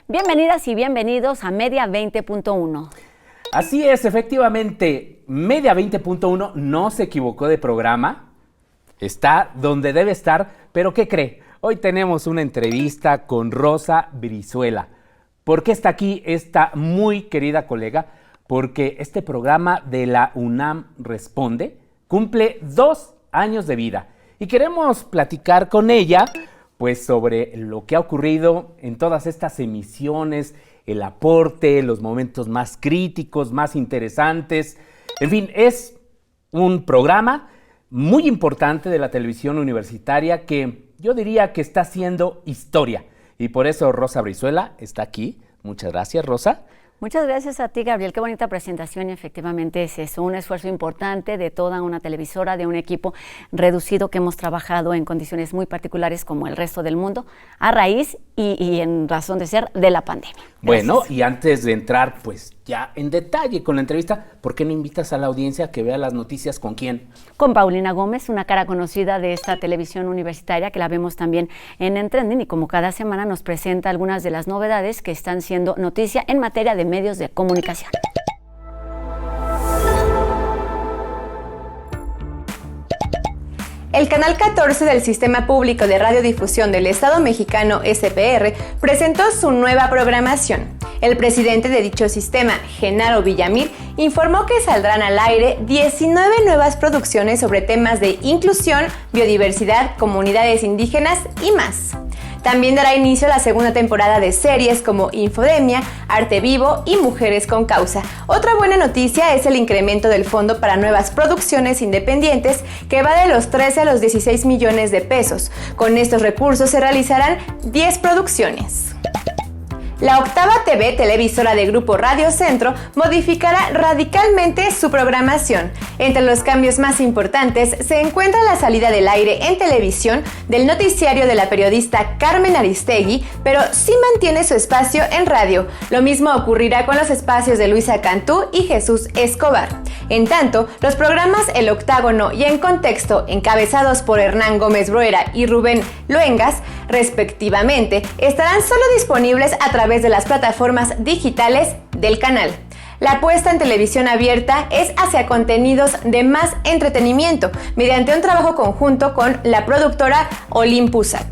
Bienvenidas y bienvenidos a Media 20.1. Así es, efectivamente, Media 20.1 no se equivocó de programa, está donde debe estar, pero ¿qué cree? Hoy tenemos una entrevista con Rosa Brizuela. ¿Por qué está aquí esta muy querida colega? Porque este programa de la UNAM Responde cumple 2 años de vida y queremos platicar con ella pues sobre lo que ha ocurrido en todas estas emisiones, el aporte, los momentos más críticos, más interesantes. En fin, es un programa muy importante de la televisión universitaria que yo diría que está haciendo historia. Y por eso Rosa Brizuela está aquí. Muchas gracias, Rosa. Muchas gracias a ti, Gabriel. Qué bonita presentación. Efectivamente es eso, un esfuerzo importante de toda una televisora, de un equipo reducido que hemos trabajado en condiciones muy particulares como el resto del mundo, a raíz y en razón de ser de la pandemia. Gracias. Bueno, y antes de entrar pues ya en detalle con la entrevista, ¿por qué no invitas a la audiencia a que vea las noticias con quién? Con Paulina Gómez, una cara conocida de esta televisión universitaria que la vemos también en Trending y como cada semana nos presenta algunas de las novedades que están siendo noticia en materia de medios de comunicación. El Canal 14 del Sistema Público de Radiodifusión del Estado Mexicano, SPR, presentó su nueva programación. El presidente de dicho sistema, Genaro Villamil, informó que saldrán al aire 19 nuevas producciones sobre temas de inclusión, biodiversidad, comunidades indígenas y más. También dará inicio a la segunda temporada de series como Infodemia, Arte Vivo y Mujeres con Causa. Otra buena noticia es el incremento del fondo para nuevas producciones independientes que va de los 13 a los 16 millones de pesos. Con estos recursos se realizarán 10 producciones. La Octava TV, televisora de Grupo Radio Centro, modificará radicalmente su programación. Entre los cambios más importantes se encuentra la salida del aire en televisión del noticiario de la periodista Carmen Aristegui, pero sí mantiene su espacio en radio. Lo mismo ocurrirá con los espacios de Luisa Cantú y Jesús Escobar. En tanto, los programas El Octágono y En Contexto, encabezados por Hernán Gómez Bruera y Rubén Luengas, respectivamente, estarán solo disponibles a través de las plataformas digitales del canal. La apuesta en televisión abierta es hacia contenidos de más entretenimiento, mediante un trabajo conjunto con la productora Olympusat.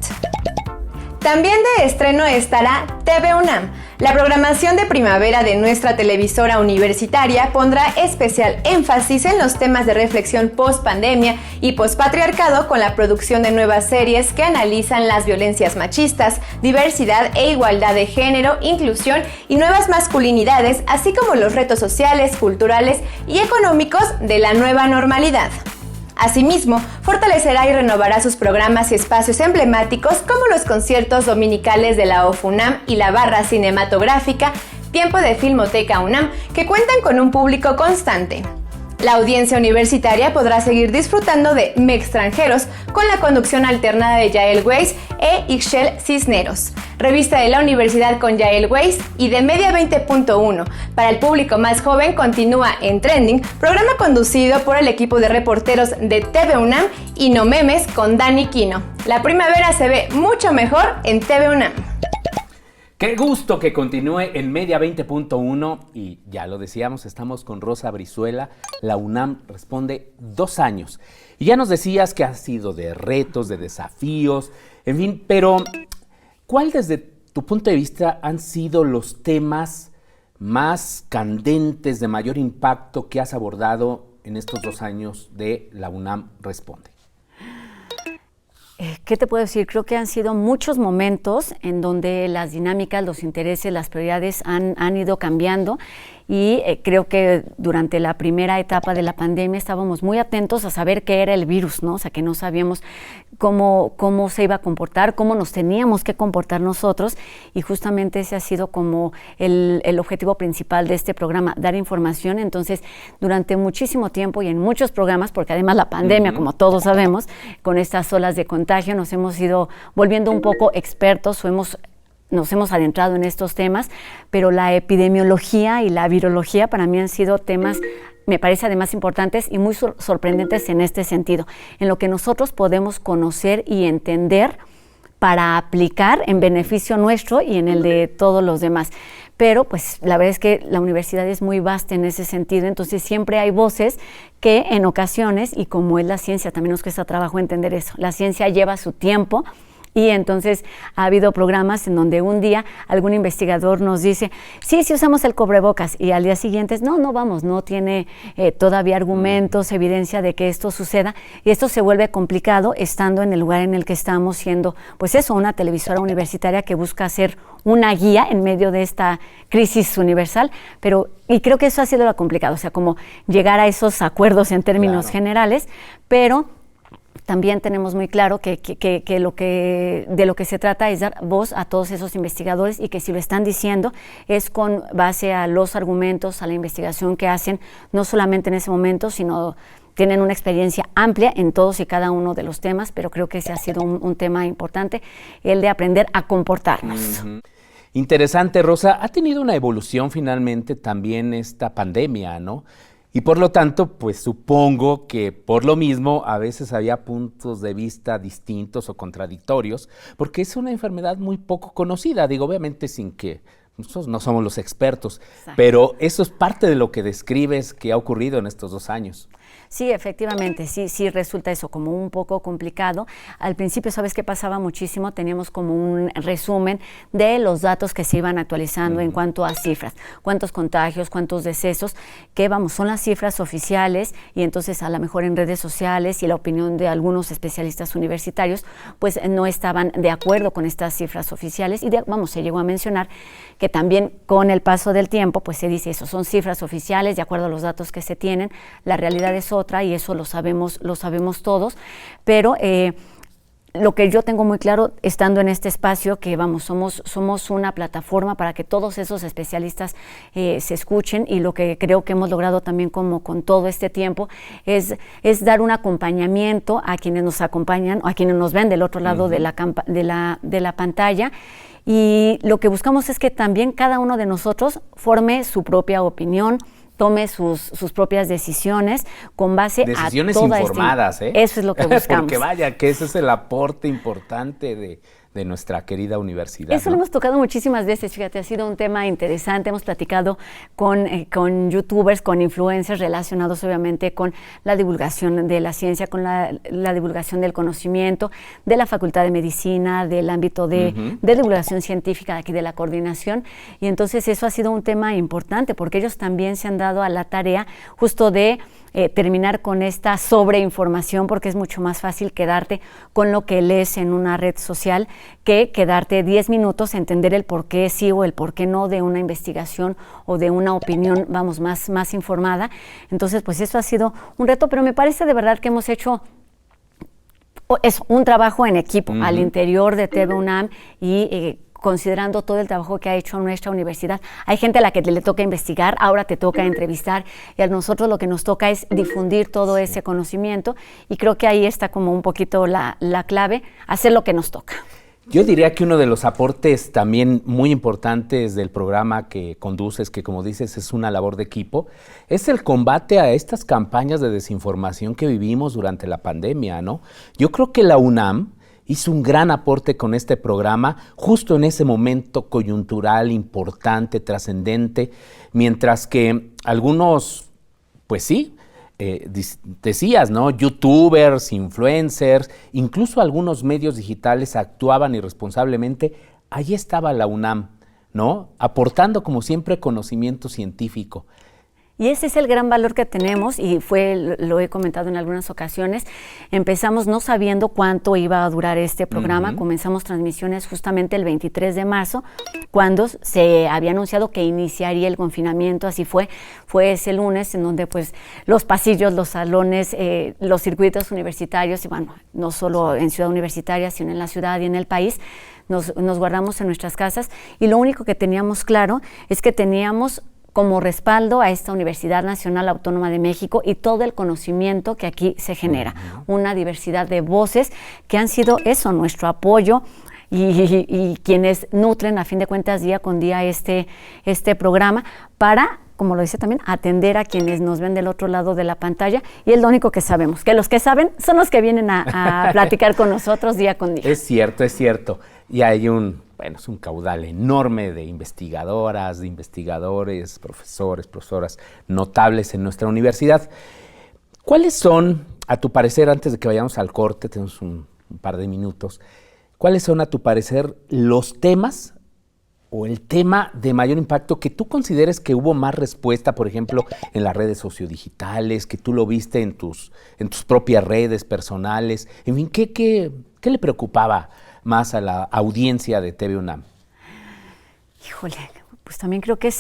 También de estreno estará TV UNAM. La programación de primavera de nuestra televisora universitaria pondrá especial énfasis en los temas de reflexión post-pandemia y post-patriarcado con la producción de nuevas series que analizan las violencias machistas, diversidad e igualdad de género, inclusión y nuevas masculinidades, así como los retos sociales, culturales y económicos de la nueva normalidad. Asimismo, fortalecerá y renovará sus programas y espacios emblemáticos como los conciertos dominicales de la OFUNAM y la barra cinematográfica Tiempo de Filmoteca UNAM, que cuentan con un público constante. La audiencia universitaria podrá seguir disfrutando de Mextranjeros con la conducción alternada de Yael Weiss e Ixchel Cisneros, revista de la universidad con Yael Weiss y de Media 20.1. Para el público más joven continúa En Trending, programa conducido por el equipo de reporteros de TV UNAM y No Memes con Dani Quino. La primavera se ve mucho mejor en TV UNAM. Qué gusto que continúe en Media 20.1 y ya lo decíamos, estamos con Rosa Brizuela. La UNAM Responde 2 años. Y ya nos decías que ha sido de retos, de desafíos, en fin, pero ¿cuál desde tu punto de vista han sido los temas más candentes, de mayor impacto que has abordado en estos 2 años de la UNAM Responde? ¿Qué te puedo decir? Creo que han sido muchos momentos en donde las dinámicas, los intereses, las prioridades han ido cambiando y creo que durante la primera etapa de la pandemia estábamos muy atentos a saber qué era el virus, ¿no? O sea, que no sabíamos cómo se iba a comportar, cómo nos teníamos que comportar nosotros y justamente ese ha sido como el objetivo principal de este programa, dar información. Entonces, durante muchísimo tiempo y en muchos programas, porque además la pandemia, como todos sabemos, con estas olas de contagio nos hemos ido volviendo un poco expertos o nos hemos adentrado en estos temas, pero la epidemiología y la virología para mí han sido temas, me parece además importantes y muy sorprendentes en este sentido, en lo que nosotros podemos conocer y entender para aplicar en beneficio nuestro y en el de todos los demás. Pero pues la verdad es que la universidad es muy vasta en ese sentido, entonces siempre hay voces que en ocasiones, y como es la ciencia, también nos cuesta trabajo entender eso, la ciencia lleva su tiempo. Y entonces ha habido programas en donde un día algún investigador nos dice, sí usamos el cubrebocas, y al día siguiente no tiene todavía argumentos, evidencia de que esto suceda, y esto se vuelve complicado estando en el lugar en el que estamos, siendo pues eso, una televisora universitaria que busca ser una guía en medio de esta crisis universal, y creo que eso ha sido lo complicado, o sea, como llegar a esos acuerdos en términos generales, pero también tenemos muy claro que de lo que se trata es dar voz a todos esos investigadores, y que si lo están diciendo es con base a los argumentos, a la investigación que hacen, no solamente en ese momento, sino tienen una experiencia amplia en todos y cada uno de los temas, pero creo que ese ha sido un tema importante, el de aprender a comportarnos. Interesante, Rosa. Ha tenido una evolución finalmente también esta pandemia, ¿no? Y por lo tanto, pues supongo que por lo mismo a veces había puntos de vista distintos o contradictorios, porque es una enfermedad muy poco conocida, digo, obviamente sin que nosotros no somos los expertos, exacto, pero eso es parte de lo que describes que ha ocurrido en estos 2 años. Sí, efectivamente, sí resulta eso como un poco complicado. Al principio, ¿sabes qué pasaba muchísimo? Teníamos como un resumen de los datos que se iban actualizando en cuanto a cifras, cuántos contagios, cuántos decesos, que son las cifras oficiales, y entonces a lo mejor en redes sociales y la opinión de algunos especialistas universitarios, pues no estaban de acuerdo con estas cifras oficiales, y se llegó a mencionar que también con el paso del tiempo, pues se dice eso, son cifras oficiales de acuerdo a los datos que se tienen, la realidad es otra, y eso lo sabemos todos, pero lo que yo tengo muy claro estando en este espacio, que somos una plataforma para que todos esos especialistas se escuchen, y lo que creo que hemos logrado también como con todo este tiempo es dar un acompañamiento a quienes nos acompañan o a quienes nos ven del otro lado de la pantalla. Y lo que buscamos es que también cada uno de nosotros forme su propia opinión, tome sus propias decisiones con base decisiones a toda informadas, Eso es lo que buscamos. Porque vaya, que ese es el aporte importante de nuestra querida universidad. Eso lo hemos tocado muchísimas veces, fíjate, ha sido un tema interesante. Hemos platicado con youtubers, con influencers relacionados obviamente con la divulgación de la ciencia, con la divulgación del conocimiento, de la Facultad de Medicina, del ámbito de divulgación científica, de aquí de la coordinación, y entonces eso ha sido un tema importante porque ellos también se han dado a la tarea justo de terminar con esta sobreinformación, porque es mucho más fácil quedarte con lo que lees en una red social que quedarte 10 minutos a entender el por qué sí o el por qué no de una investigación o de una opinión, más informada. Entonces, pues eso ha sido un reto, pero me parece de verdad que hemos hecho un trabajo en equipo al interior de TV UNAM, y considerando todo el trabajo que ha hecho nuestra universidad. Hay gente a la que le toca investigar, ahora te toca entrevistar, y a nosotros lo que nos toca es difundir todo ese conocimiento, y creo que ahí está como un poquito la clave, hacer lo que nos toca. Yo diría que uno de los aportes también muy importantes del programa que conduces, que como dices es una labor de equipo, es el combate a estas campañas de desinformación que vivimos durante la pandemia, ¿no? Yo creo que la UNAM hizo un gran aporte con este programa justo en ese momento coyuntural, importante, trascendente, mientras que algunos, pues sí, decías, ¿no? Youtubers, influencers, incluso algunos medios digitales actuaban irresponsablemente. Allí estaba la UNAM, ¿no? Aportando como siempre conocimiento científico. Y ese es el gran valor que tenemos, y lo he comentado en algunas ocasiones. Empezamos no sabiendo cuánto iba a durar este programa. Comenzamos transmisiones justamente el 23 de marzo, cuando se había anunciado que iniciaría el confinamiento. Así fue ese lunes en donde pues los pasillos, los salones, los circuitos universitarios, y bueno, no solo en Ciudad Universitaria, sino en la ciudad y en el país, nos guardamos en nuestras casas, y lo único que teníamos claro es que teníamos como respaldo a esta Universidad Nacional Autónoma de México y todo el conocimiento que aquí se genera, una diversidad de voces que han sido eso, nuestro apoyo, y quienes nutren a fin de cuentas día con día este programa para como lo dice también, atender a quienes nos ven del otro lado de la pantalla, y es lo único que sabemos, que los que saben son los que vienen a platicar con nosotros día con día. Es cierto. Y hay es un caudal enorme de investigadoras, de investigadores, profesores, profesoras notables en nuestra universidad. ¿Cuáles son, a tu parecer, antes de que vayamos al corte, tenemos un par de minutos, cuáles son, a tu parecer, los temas o el tema de mayor impacto que tú consideres que hubo más respuesta, por ejemplo, en las redes sociodigitales, que tú lo viste en tus propias redes personales? En fin, ¿qué le preocupaba más a la audiencia de TV UNAM? Híjole, pues también creo que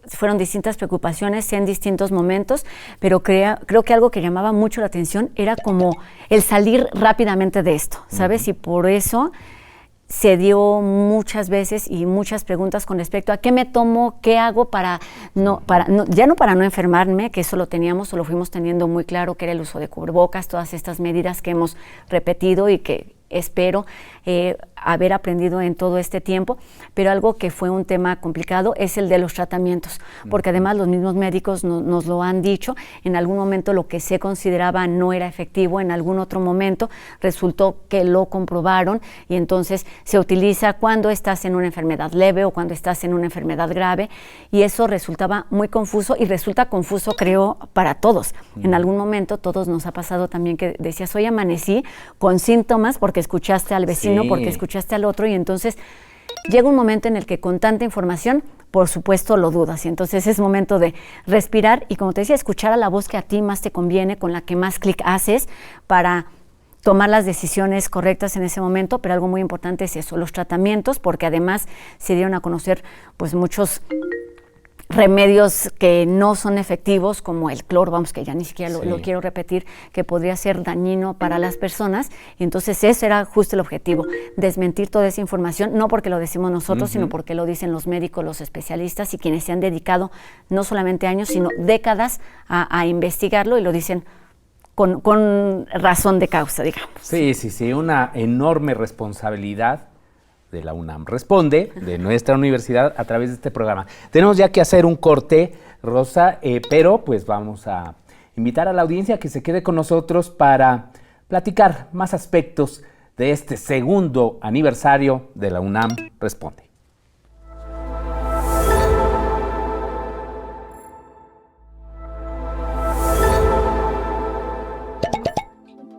fueron distintas preocupaciones en distintos momentos, pero creo que algo que llamaba mucho la atención era como el salir rápidamente de esto, ¿sabes? Y por eso se dio muchas veces y muchas preguntas con respecto a qué me tomo, qué hago ya no para no enfermarme, que eso lo teníamos o lo fuimos teniendo muy claro, que era el uso de cubrebocas, todas estas medidas que hemos repetido y que espero haber aprendido en todo este tiempo, pero algo que fue un tema complicado es el de los tratamientos, porque además los mismos médicos nos lo han dicho, en algún momento lo que se consideraba no era efectivo, en algún otro momento resultó que lo comprobaron y entonces se utiliza cuando estás en una enfermedad leve o cuando estás en una enfermedad grave, y eso resultaba muy confuso y resulta confuso, creo, para todos. En algún momento todos nos ha pasado también que decías, hoy amanecí con síntomas porque escuchaste al vecino, porque escuchaste al otro, y entonces llega un momento en el que con tanta información, por supuesto, lo dudas, y entonces es momento de respirar y, como te decía, escuchar a la voz que a ti más te conviene, con la que más clic haces para tomar las decisiones correctas en ese momento. Pero algo muy importante es eso, los tratamientos, porque además se dieron a conocer pues muchos remedios que no son efectivos, como el cloro, vamos, que ya ni siquiera lo quiero repetir, que podría ser dañino para las personas. Y entonces ese era justo el objetivo, desmentir toda esa información, no porque lo decimos nosotros, sino porque lo dicen los médicos, los especialistas y quienes se han dedicado no solamente años, sino décadas a investigarlo, y lo dicen con razón de causa, digamos. Sí, una enorme responsabilidad de la UNAM Responde, de nuestra universidad, a través de este programa. Tenemos ya que hacer un corte, Rosa, pero pues vamos a invitar a la audiencia que se quede con nosotros para platicar más aspectos de este segundo aniversario de la UNAM Responde.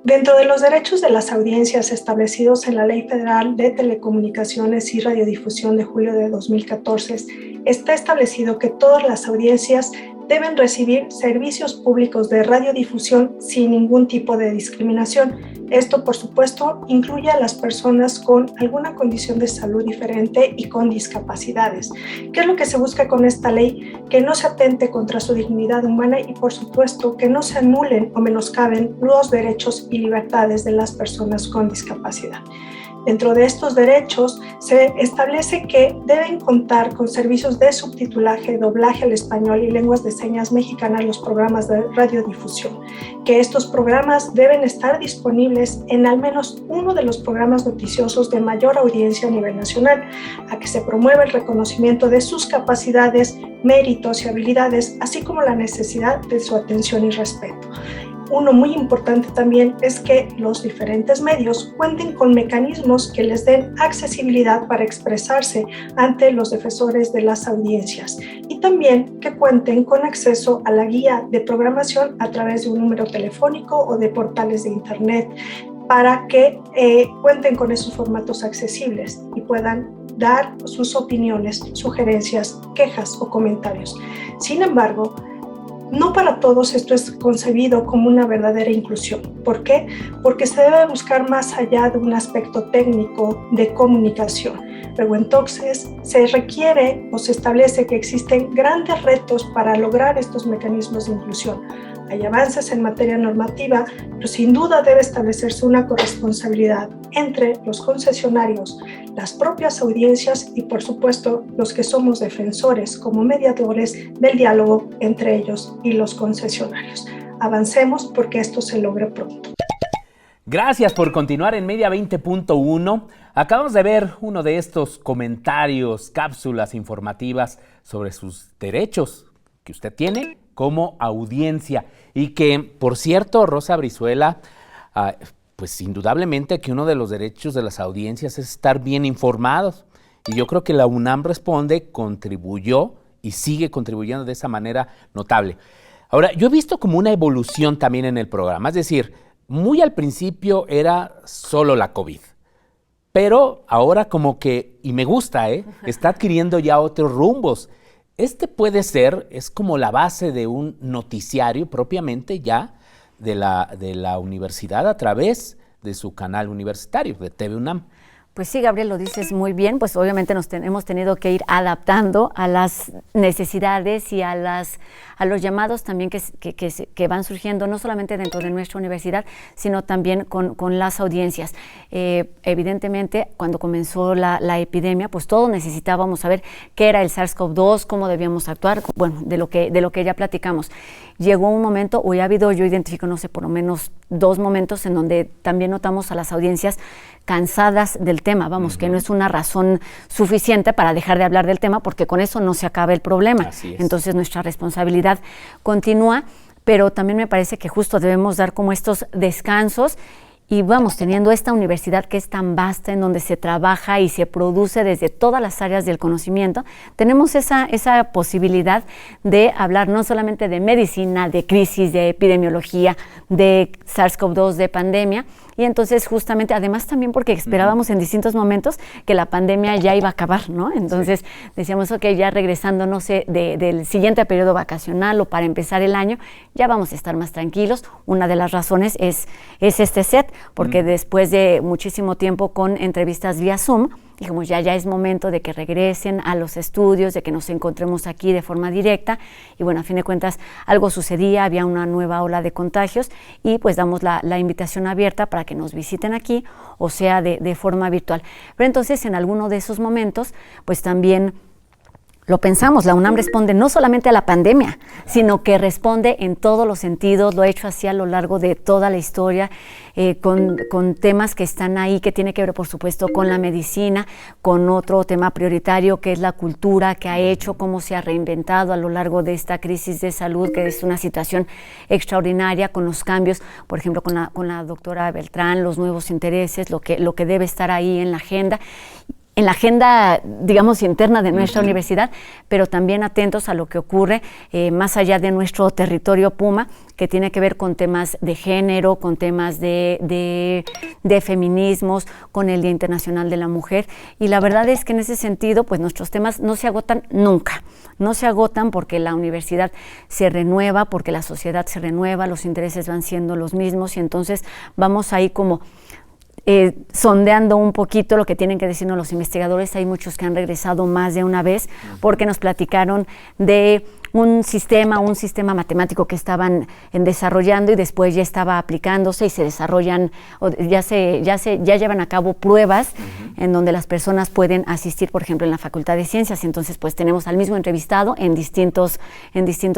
Dentro de los derechos de las audiencias establecidos en la Ley Federal de Telecomunicaciones y Radiodifusión de julio de 2014, está establecido que todas las audiencias deben recibir servicios públicos de radiodifusión sin ningún tipo de discriminación. Esto, por supuesto, incluye a las personas con alguna condición de salud diferente y con discapacidades. ¿Qué es lo que se busca con esta ley? Que no se atente contra su dignidad humana y, por supuesto, que no se anulen o menoscaben los derechos y libertades de las personas con discapacidad. Dentro de estos derechos se establece que deben contar con servicios de subtitulaje, doblaje al español y lenguas de señas mexicanas los programas de radiodifusión, que estos programas deben estar disponibles en al menos uno de los programas noticiosos de mayor audiencia a nivel nacional, a que se promueva el reconocimiento de sus capacidades, méritos y habilidades, así como la necesidad de su atención y respeto. Uno muy importante también es que los diferentes medios cuenten con mecanismos que les den accesibilidad para expresarse ante los defensores de las audiencias, y también que cuenten con acceso a la guía de programación a través de un número telefónico o de portales de internet, para que cuenten con esos formatos accesibles y puedan dar sus opiniones, sugerencias, quejas o comentarios. Sin embargo, no para todos esto es concebido como una verdadera inclusión. ¿Por qué? Porque se debe buscar más allá de un aspecto técnico de comunicación. Luego entonces se requiere o se establece que existen grandes retos para lograr estos mecanismos de inclusión. Hay avances en materia normativa, pero sin duda debe establecerse una corresponsabilidad entre los concesionarios, las propias audiencias y, por supuesto, los que somos defensores como mediadores del diálogo entre ellos y los concesionarios. Avancemos porque esto se logre pronto. Gracias por continuar en Media 20.1. Acabamos de ver uno de estos comentarios, cápsulas informativas sobre sus derechos que usted tiene como audiencia. Y que, por cierto, Rosa Brizuela, pues indudablemente que uno de los derechos de las audiencias es estar bien informados. Y yo creo que la UNAM Responde contribuyó y sigue contribuyendo de esa manera notable. Ahora, yo he visto como una evolución también en el programa, es decir, muy al principio era solo la COVID, pero ahora como que, y me gusta, está adquiriendo ya otros rumbos. Puede ser, es como la base de un noticiario propiamente ya de la universidad a través de su canal universitario, de TV UNAM. Pues sí, Gabriel, lo dices muy bien, pues obviamente hemos tenido que ir adaptando a las necesidades y a los llamados también que van surgiendo, no solamente dentro de nuestra universidad, sino también con las audiencias. Evidentemente, cuando comenzó la epidemia, pues todos necesitábamos saber qué era el SARS-CoV-2, cómo debíamos actuar, bueno, de lo que ya platicamos. Llegó un momento, o ya ha habido, yo identifico, no sé, por lo menos 2 momentos en donde también notamos a las audiencias cansadas del tema, vamos, que no es una razón suficiente para dejar de hablar del tema, porque con eso no se acaba el problema. Así es. Entonces nuestra responsabilidad continúa, pero también me parece que justo debemos dar como estos descansos y vamos teniendo esta universidad que es tan vasta, en donde se trabaja y se produce desde todas las áreas del conocimiento. Tenemos esa posibilidad de hablar no solamente de medicina, de crisis, de epidemiología, de SARS-CoV-2, de pandemia, y entonces justamente, además también porque esperábamos en distintos momentos que la pandemia ya iba a acabar, ¿no? Entonces decíamos, ok, ya regresando, no sé, del siguiente periodo vacacional o para empezar el año, ya vamos a estar más tranquilos. Una de las razones es este set, porque después de muchísimo tiempo con entrevistas vía Zoom, dijimos, ya es momento de que regresen a los estudios, de que nos encontremos aquí de forma directa. Y bueno, a fin de cuentas, algo sucedía, había una nueva ola de contagios y pues damos la invitación abierta para que nos visiten aquí, o sea, de forma virtual. Pero entonces, en alguno de esos momentos, pues también lo pensamos, la UNAM responde no solamente a la pandemia, sino que responde en todos los sentidos, lo ha hecho así a lo largo de toda la historia, con temas que están ahí, que tiene que ver, por supuesto, con la medicina, con otro tema prioritario que es la cultura, que ha hecho, cómo se ha reinventado a lo largo de esta crisis de salud, que es una situación extraordinaria, con los cambios, por ejemplo, con la doctora Beltrán, los nuevos intereses, lo que debe estar ahí en la agenda, digamos, interna de nuestra universidad, pero también atentos a lo que ocurre más allá de nuestro territorio Puma, que tiene que ver con temas de género, con temas de feminismos, con el Día Internacional de la Mujer. Y la verdad es que en ese sentido, pues nuestros temas no se agotan nunca. No se agotan porque la universidad se renueva, porque la sociedad se renueva, los intereses van siendo los mismos y entonces vamos ahí como sondeando un poquito lo que tienen que decirnos los investigadores. Hay muchos que han regresado más de una vez porque nos platicaron de un sistema matemático que estaban desarrollando y después ya estaba aplicándose y se desarrollan, ya llevan a cabo pruebas en donde las personas pueden asistir, por ejemplo, en la Facultad de Ciencias. Entonces, pues tenemos al mismo entrevistado en distintos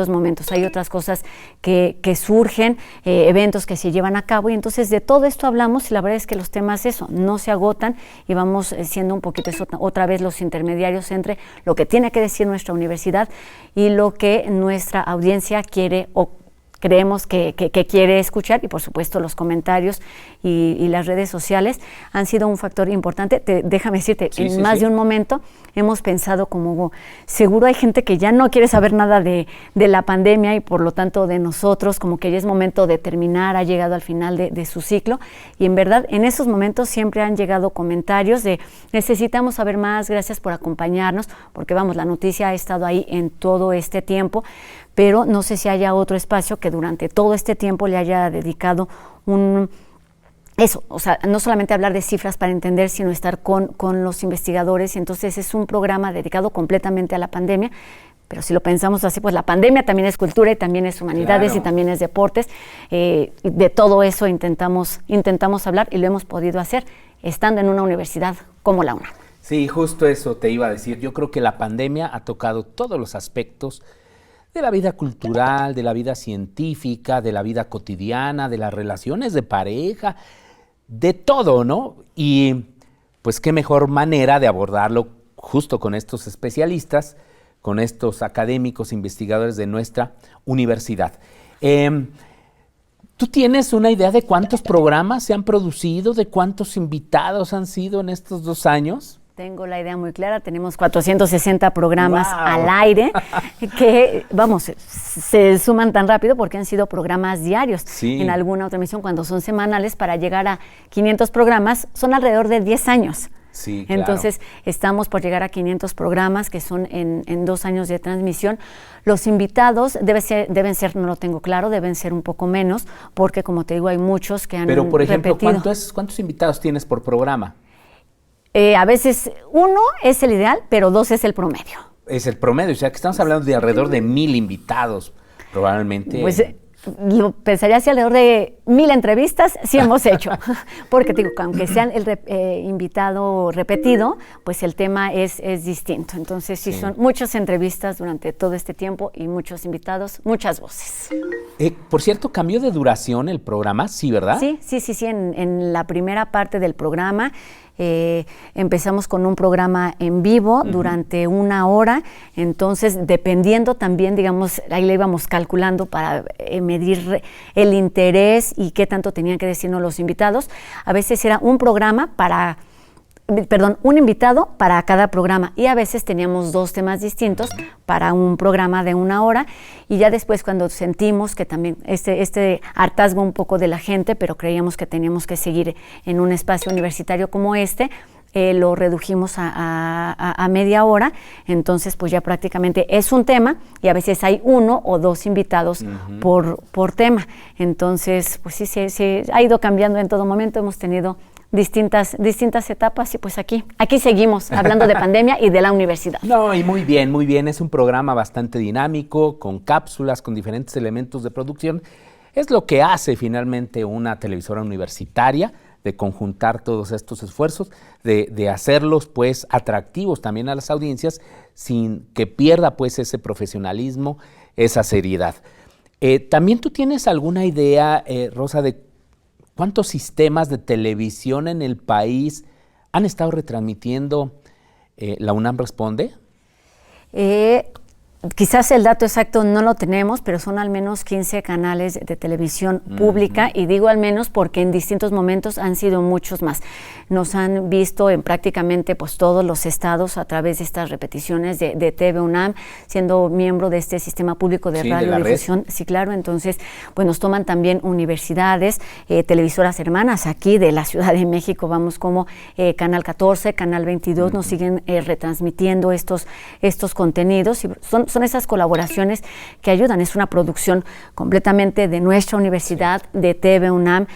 momentos. Hay otras cosas que surgen, eventos que se llevan a cabo y entonces de todo esto hablamos y la verdad es que los temas no se agotan y vamos siendo un poquito otra vez los intermediarios entre lo que tiene que decir nuestra universidad y lo que nuestra audiencia quiere o creemos que quiere escuchar y por supuesto los comentarios y las redes sociales han sido un factor importante. Déjame decirte, en más de un momento hemos pensado como seguro hay gente que ya no quiere saber nada de la pandemia y por lo tanto de nosotros, como que ya es momento de terminar, ha llegado al final de su ciclo y en verdad en esos momentos siempre han llegado comentarios de necesitamos saber más, gracias por acompañarnos, porque vamos, la noticia ha estado ahí en todo este tiempo, pero no sé si haya otro espacio que durante todo este tiempo le haya dedicado o sea, no solamente hablar de cifras para entender, sino estar con los investigadores. Y entonces es un programa dedicado completamente a la pandemia, pero si lo pensamos así, pues la pandemia también es cultura y también es humanidades, claro, y también es deportes. De todo eso intentamos hablar y lo hemos podido hacer estando en una universidad como la UNAM. Sí, justo eso te iba a decir. Yo creo que la pandemia ha tocado todos los aspectos de la vida cultural, de la vida científica, de la vida cotidiana, de las relaciones de pareja, de todo, ¿no? Y pues qué mejor manera de abordarlo justo con estos especialistas, con estos académicos, investigadores de nuestra universidad. ¿Tú tienes una idea de cuántos programas se han producido, de cuántos invitados han sido en estos 2 años? Tengo la idea muy clara, tenemos 460 programas ¡Wow! al aire que, vamos, se suman tan rápido porque han sido programas diarios. Sí. En alguna otra emisión, cuando son semanales, para llegar a 500 programas, son alrededor de 10 años. Sí, claro. Entonces, estamos por llegar a 500 programas que son en 2 años de transmisión. Los invitados deben ser, no lo tengo claro, deben ser un poco menos, porque como te digo, hay muchos que han repetido. Pero, por ejemplo, ¿cuántos invitados tienes por programa? A veces 1 es el ideal, pero 2 es el promedio. Es el promedio, o sea que estamos hablando de alrededor de 1,000 invitados, probablemente. Pues lo pensaría si alrededor de 1,000 entrevistas sí hemos hecho, porque digo, aunque sean el invitado repetido, pues el tema es distinto. Entonces sí, son muchas entrevistas durante todo este tiempo y muchos invitados, muchas voces. Por cierto, ¿cambió de duración el programa? Sí, ¿verdad? Sí. En la primera parte del programa empezamos con un programa en vivo durante 1 hora, entonces dependiendo también, digamos, ahí le íbamos calculando para medir el interés y qué tanto tenían que decirnos los invitados. A veces era un invitado para cada programa y a veces teníamos 2 temas distintos para un programa de 1 hora y ya después cuando sentimos que también este hartazgo un poco de la gente, pero creíamos que teníamos que seguir en un espacio universitario como lo redujimos a media hora, entonces pues ya prácticamente es un tema y a veces hay 1 o 2 invitados por tema, entonces pues sí ha ido cambiando en todo momento, hemos tenido distintas etapas y pues aquí seguimos hablando de pandemia y de la universidad. No, y muy bien, es un programa bastante dinámico, con cápsulas, con diferentes elementos de producción. Es lo que hace finalmente una televisora universitaria, de conjuntar todos estos esfuerzos, de hacerlos pues atractivos también a las audiencias, sin que pierda pues ese profesionalismo, esa seriedad. ¿También tú tienes alguna idea, Rosa, de cuántos sistemas de televisión en el país han estado retransmitiendo la UNAM Responde? Quizás el dato exacto no lo tenemos, pero son al menos 15 canales de televisión pública, y digo al menos porque en distintos momentos han sido muchos más. Nos han visto en prácticamente pues todos los estados a través de estas repeticiones de TV UNAM, siendo miembro de este sistema público de radiodifusión. Sí, claro, entonces pues nos toman también universidades, televisoras hermanas aquí de la Ciudad de México, vamos como Canal 14, Canal 22, nos siguen retransmitiendo estos contenidos, y son esas colaboraciones que ayudan. Es una producción completamente de nuestra universidad, de TV UNAM.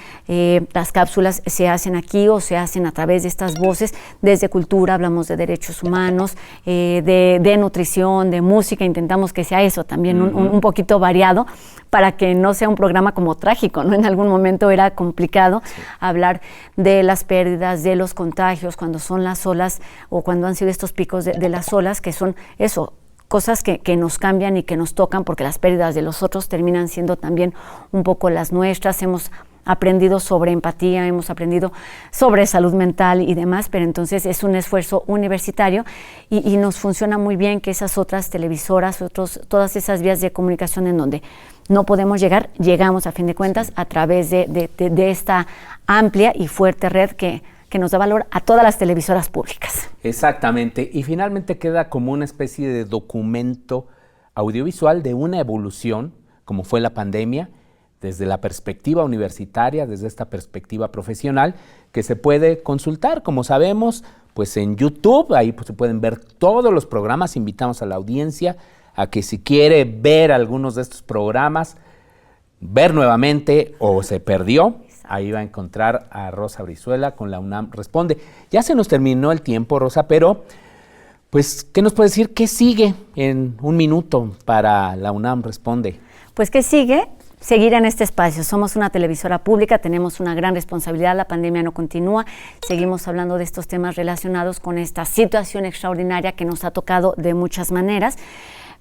Las cápsulas se hacen aquí o se hacen a través de estas voces. Desde cultura hablamos de derechos humanos, de nutrición, de música. Intentamos que sea eso también un poquito variado, para que no sea un programa como trágico, ¿no? En algún momento era complicado hablar de las pérdidas, de los contagios, cuando son las olas o cuando han sido estos picos de las olas, que son eso, cosas que nos cambian y que nos tocan, porque las pérdidas de los otros terminan siendo también un poco las nuestras. Hemos aprendido sobre empatía, hemos aprendido sobre salud mental y demás, pero entonces es un esfuerzo universitario y nos funciona muy bien que esas otras televisoras, todas esas vías de comunicación en donde no podemos llegar, llegamos a fin de cuentas a través de esta amplia y fuerte red que nos da valor a todas las televisoras públicas. Exactamente, y finalmente queda como una especie de documento audiovisual de una evolución, como fue la pandemia, desde la perspectiva universitaria, desde esta perspectiva profesional, que se puede consultar, como sabemos, pues en YouTube, ahí pues se pueden ver todos los programas. Invitamos a la audiencia a que si quiere ver algunos de estos programas, ver nuevamente o se perdió, ahí va a encontrar a Rosa Brizuela con la UNAM Responde. Ya se nos terminó el tiempo, Rosa, pero pues, ¿qué nos puede decir? ¿Qué sigue en un minuto para la UNAM Responde? Pues, ¿qué sigue? Seguir en este espacio. Somos una televisora pública, tenemos una gran responsabilidad, la pandemia no continúa, seguimos hablando de estos temas relacionados con esta situación extraordinaria que nos ha tocado de muchas maneras.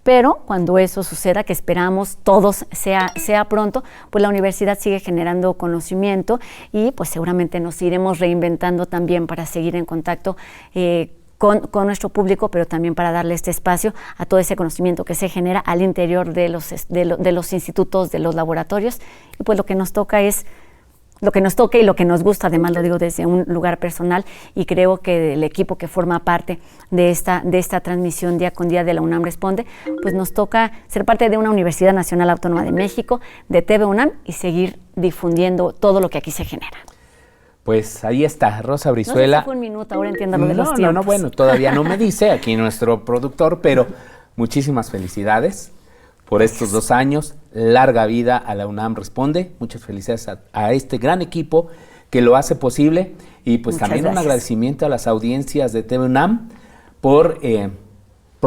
Pero cuando eso suceda, que esperamos todos sea pronto, pues la universidad sigue generando conocimiento y pues seguramente nos iremos reinventando también para seguir en contacto con nuestro público, pero también para darle este espacio a todo ese conocimiento que se genera al interior de los institutos, de los laboratorios. Y pues lo que nos toca es lo que nos toca y lo que nos gusta, además lo digo desde un lugar personal, y creo que el equipo que forma parte de esta transmisión día con día de la UNAM Responde, pues nos toca ser parte de una Universidad Nacional Autónoma de México, de TV UNAM, y seguir difundiendo todo lo que aquí se genera. Pues ahí está, Rosa Brizuela. No sé si fue un minuto, ahora entiendo lo de los tiempos. No, bueno, todavía no me dice aquí nuestro productor, pero muchísimas felicidades por estos 2 años. Larga vida a la UNAM Responde. Muchas felicidades a este gran equipo que lo hace posible. Y pues muchas también gracias. un agradecimiento a las audiencias de TV UNAM por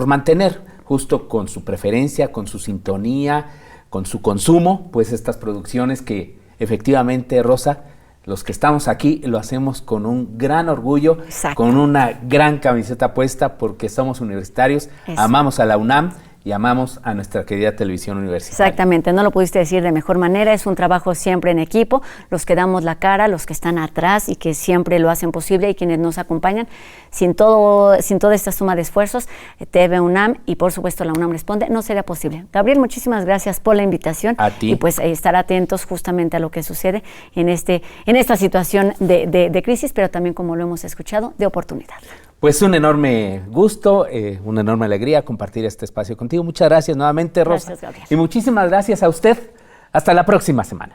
mantener justo con su preferencia, con su sintonía, con su consumo, pues estas producciones que efectivamente, Rosa, los que estamos aquí lo hacemos con un gran orgullo, Exacto. con una gran camiseta puesta, porque somos universitarios, Eso. amamos a la UNAM y amamos a nuestra querida televisión universitaria. Exactamente, no lo pudiste decir de mejor manera, es un trabajo siempre en equipo, los que damos la cara, los que están atrás y que siempre lo hacen posible y quienes nos acompañan, sin toda esta suma de esfuerzos, TV UNAM y por supuesto la UNAM Responde, no sería posible. Gabriel, muchísimas gracias por la invitación. A ti. Y pues estar atentos justamente a lo que sucede en esta situación de crisis, pero también, como lo hemos escuchado, de oportunidad. Pues un enorme gusto, una enorme alegría compartir este espacio contigo. Muchas gracias nuevamente, Rosa. Gracias, Gabriel. Y muchísimas gracias a usted. Hasta la próxima semana.